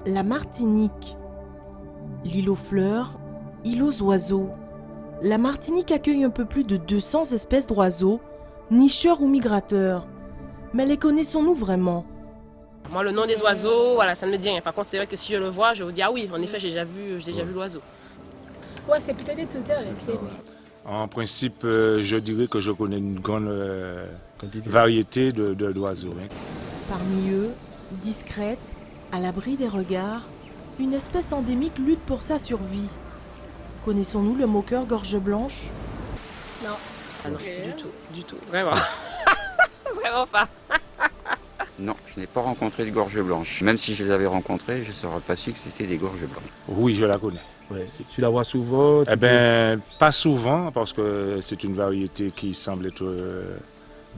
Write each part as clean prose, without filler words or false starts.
La Martinique, l'île aux fleurs, île aux oiseaux. La Martinique accueille un peu plus de 200 espèces d'oiseaux, nicheurs ou migrateurs. Mais les connaissons-nous vraiment? Moi, le nom des oiseaux, voilà, ça ne me dit rien. Par contre, c'est vrai que si je le vois, je vous dis, ah oui, en effet, j'ai déjà vu l'oiseau. Ouais, c'est peut-être des tuteurs, c'est vrai. En principe, je dirais que je connais une grande variété d'oiseaux. Hein. Parmi eux, discrète, à l'abri des regards, une espèce endémique lutte pour sa survie. Connaissons-nous le moqueur gorge blanche? Non. Ah non, du tout, vraiment. Vraiment pas. Non, je n'ai pas rencontré de gorge blanche. Même si je les avais rencontrés, je ne saurais pas su que c'était des gorges blanches. Oui, je la connais. Ouais. Tu la vois souvent? Eh bien, pas souvent, parce que c'est une variété qui semble être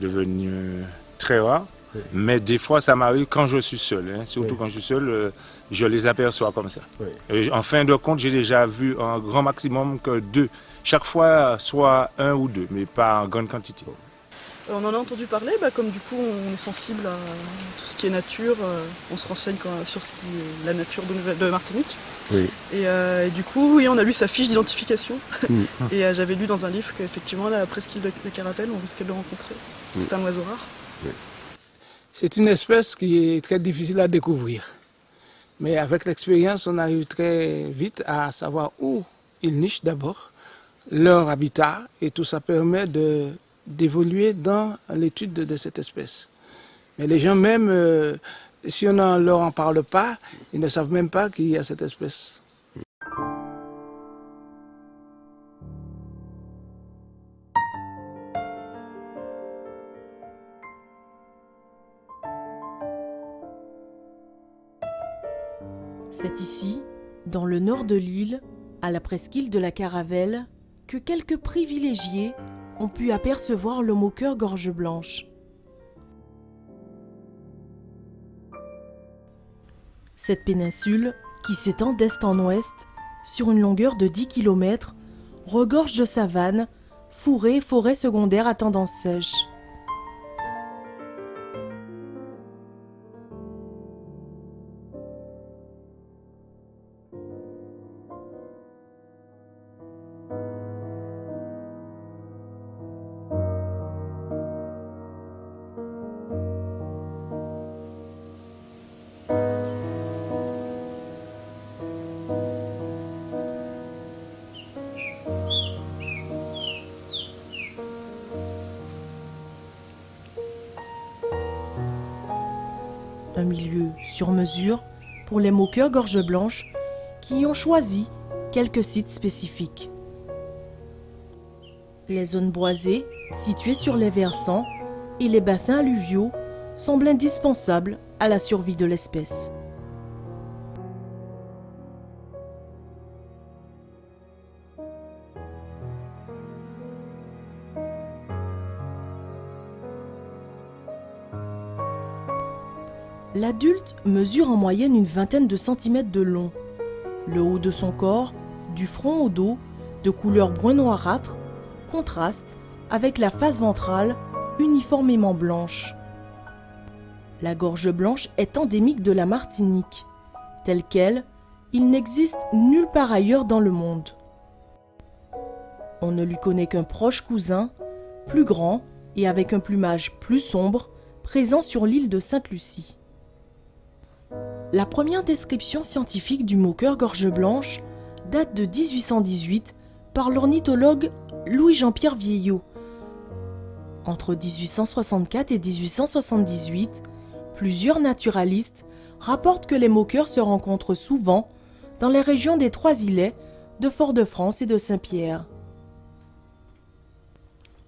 devenue très rare. Oui. Mais des fois, ça m'arrive quand je suis seul. Hein. Surtout quand je suis seul, je les aperçois comme ça. Oui. Et en fin de compte, j'ai déjà vu un grand maximum que 2. Chaque fois, soit 1 ou 2, mais pas en grande quantité. On en a entendu parler, comme du coup on est sensible à tout ce qui est nature, on se renseigne sur ce qui est la nature de Martinique. Oui. Et du coup, oui, on a lu sa fiche d'identification. Et j'avais lu dans un livre qu'effectivement, la presqu'île de la Caravelle, on risquait de le rencontrer. C'est un oiseau rare. Oui. C'est une espèce qui est très difficile à découvrir. Mais avec l'expérience, on arrive très vite à savoir où ils nichent d'abord, leur habitat, et tout ça permet d'évoluer dans l'étude de cette espèce. Mais les gens même, si on ne leur en parle pas, ils ne savent même pas qu'il y a cette espèce. C'est ici, dans le nord de l'île, à la presqu'île de la Caravelle, que quelques privilégiés ont pu apercevoir le moqueur gorge blanche. Cette péninsule, qui s'étend d'est en ouest, sur une longueur de 10 km, regorge de savanes, fourrés et forêts secondaires à tendance sèche. Un milieu sur mesure pour les moqueurs gorge blanche qui ont choisi quelques sites spécifiques. Les zones boisées, situées sur les versants, et les bassins alluviaux semblent indispensables à la survie de l'espèce. L'adulte mesure en moyenne une vingtaine de centimètres de long. Le haut de son corps, du front au dos, de couleur brun noirâtre, contraste avec la face ventrale uniformément blanche. La gorge blanche est endémique de la Martinique. Telle qu'elle, il n'existe nulle part ailleurs dans le monde. On ne lui connaît qu'un proche cousin, plus grand et avec un plumage plus sombre, présent sur l'île de Sainte-Lucie. La première description scientifique du moqueur gorge blanche date de 1818 par l'ornithologue Louis-Jean-Pierre Vieillot. Entre 1864 et 1878, plusieurs naturalistes rapportent que les moqueurs se rencontrent souvent dans les régions des Trois-Îlets, de Fort-de-France et de Saint-Pierre.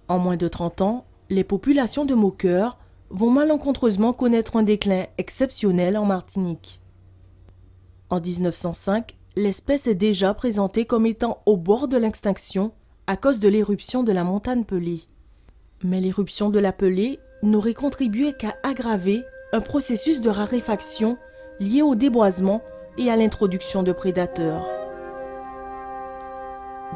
En moins de 30 ans, les populations de moqueurs vont malencontreusement connaître un déclin exceptionnel en Martinique. En 1905, l'espèce est déjà présentée comme étant au bord de l'extinction à cause de l'éruption de la montagne Pelée. Mais l'éruption de la Pelée n'aurait contribué qu'à aggraver un processus de raréfaction lié au déboisement et à l'introduction de prédateurs.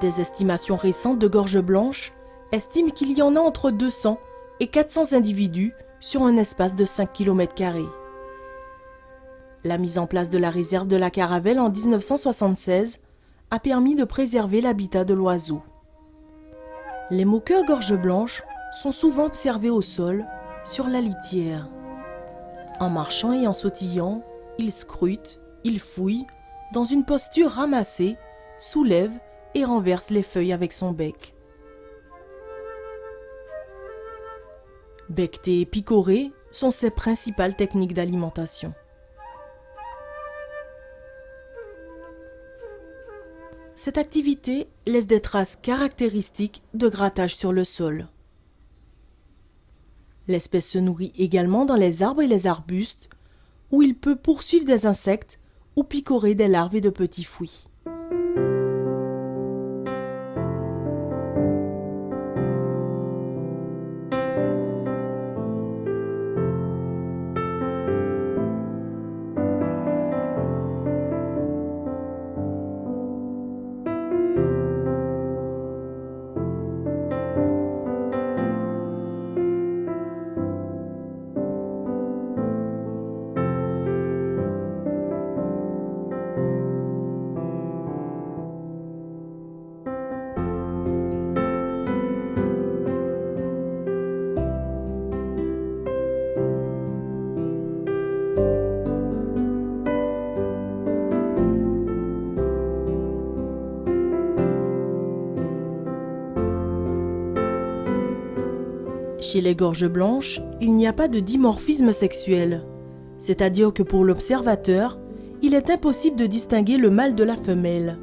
Des estimations récentes de gorge blanche estiment qu'il y en a entre 200 et 400 individus sur un espace de 5 km². La mise en place de la réserve de la Caravelle en 1976 a permis de préserver l'habitat de l'oiseau. Les moqueurs gorge blanche sont souvent observés au sol, sur la litière. En marchant et en sautillant, ils scrutent, ils fouillent, dans une posture ramassée, soulèvent et renversent les feuilles avec son bec. Becqueter et picorer sont ses principales techniques d'alimentation. Cette activité laisse des traces caractéristiques de grattage sur le sol. L'espèce se nourrit également dans les arbres et les arbustes, où il peut poursuivre des insectes ou picorer des larves et de petits fruits. Chez les gorges blanches, il n'y a pas de dimorphisme sexuel, c'est-à-dire que pour l'observateur, il est impossible de distinguer le mâle de la femelle.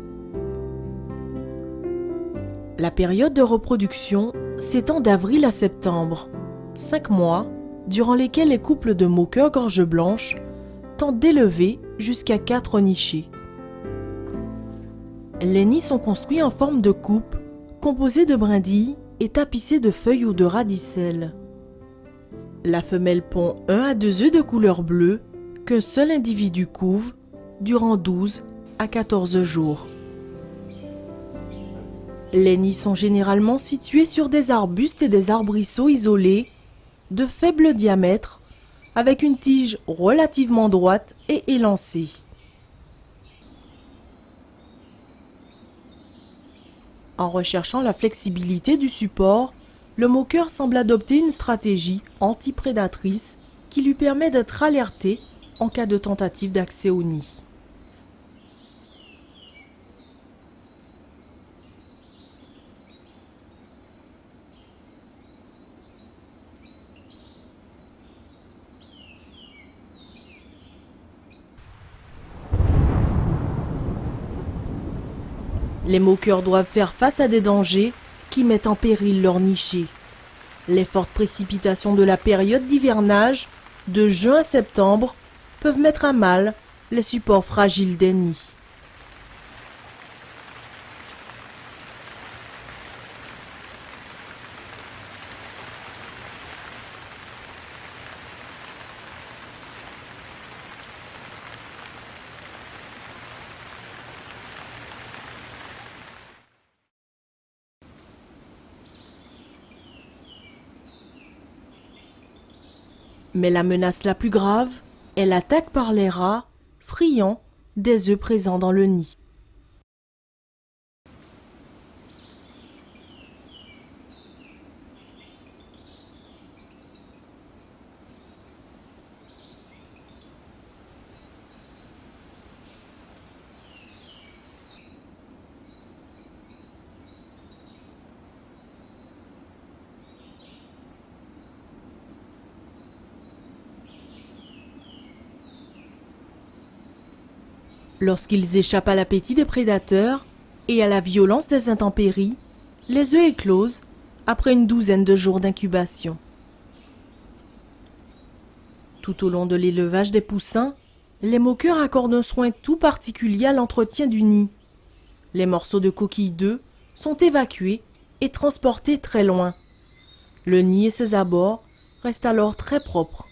La période de reproduction s'étend d'avril à septembre, 5 mois, durant lesquels les couples de moqueurs gorge blanche tentent d'élever jusqu'à 4 nichés. Les nids sont construits en forme de coupe, composés de brindilles et tapissés de feuilles ou de radicelles. La femelle pond 1 à 2 œufs de couleur bleue qu'un seul individu couve durant 12 à 14 jours. Les nids sont généralement situés sur des arbustes et des arbrisseaux isolés de faible diamètre avec une tige relativement droite et élancée. En recherchant la flexibilité du support, le moqueur semble adopter une stratégie anti-prédatrice qui lui permet d'être alerté en cas de tentative d'accès au nid. Les moqueurs doivent faire face à des dangers qui mettent en péril leur nichée. Les fortes précipitations de la période d'hivernage, de juin à septembre, peuvent mettre à mal les supports fragiles des nids. Mais la menace la plus grave est l'attaque par les rats, friands des œufs présents dans le nid. Lorsqu'ils échappent à l'appétit des prédateurs et à la violence des intempéries, les œufs éclosent après une douzaine de jours d'incubation. Tout au long de l'élevage des poussins, les moqueurs accordent un soin tout particulier à l'entretien du nid. Les morceaux de coquilles d'œufs sont évacués et transportés très loin. Le nid et ses abords restent alors très propres.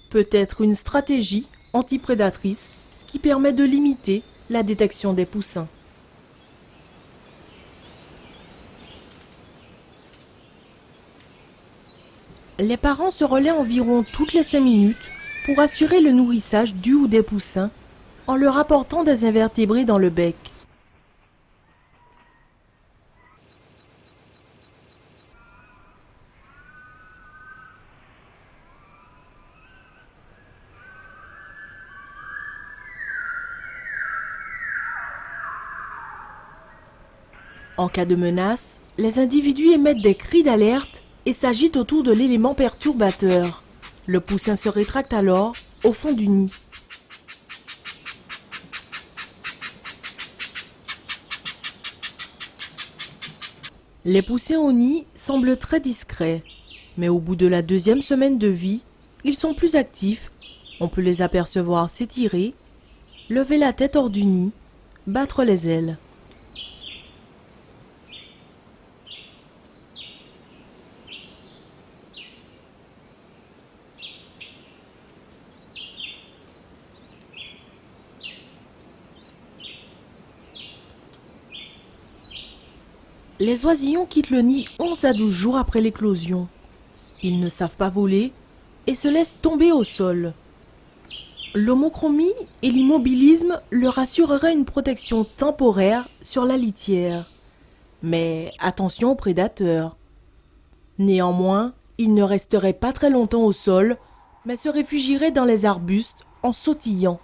Peut-être une stratégie antiprédatrice qui permet de limiter la détection des poussins. Les parents se relaient environ toutes les 5 minutes pour assurer le nourrissage du ou des poussins en leur apportant des invertébrés dans le bec. En cas de menace, les individus émettent des cris d'alerte et s'agitent autour de l'élément perturbateur. Le poussin se rétracte alors au fond du nid. Les poussins au nid semblent très discrets, mais au bout de la 2e semaine de vie, ils sont plus actifs. On peut les apercevoir s'étirer, lever la tête hors du nid, battre les ailes. Les oisillons quittent le nid 11 à 12 jours après l'éclosion. Ils ne savent pas voler et se laissent tomber au sol. L'homochromie et l'immobilisme leur assureraient une protection temporaire sur la litière. Mais attention aux prédateurs. Néanmoins, ils ne resteraient pas très longtemps au sol, mais se réfugieraient dans les arbustes en sautillant.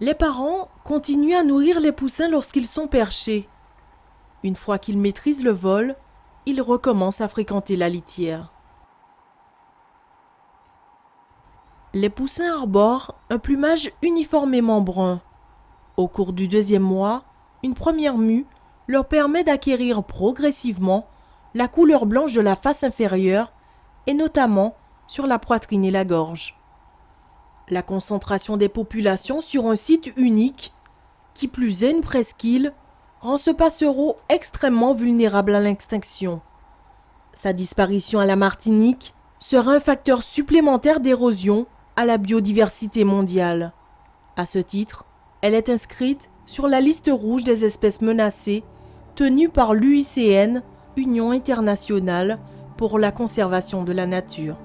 Les parents continuent à nourrir les poussins lorsqu'ils sont perchés. Une fois qu'ils maîtrisent le vol, ils recommencent à fréquenter la litière. Les poussins arborent un plumage uniformément brun. Au cours du 2e mois, une première mue leur permet d'acquérir progressivement la couleur blanche de la face inférieure et notamment sur la poitrine et la gorge. La concentration des populations sur un site unique, qui plus est une presqu'île, rend ce passereau extrêmement vulnérable à l'extinction. Sa disparition à la Martinique sera un facteur supplémentaire d'érosion à la biodiversité mondiale. À ce titre, elle est inscrite sur la liste rouge des espèces menacées tenue par l'UICN, Union internationale pour la conservation de la nature.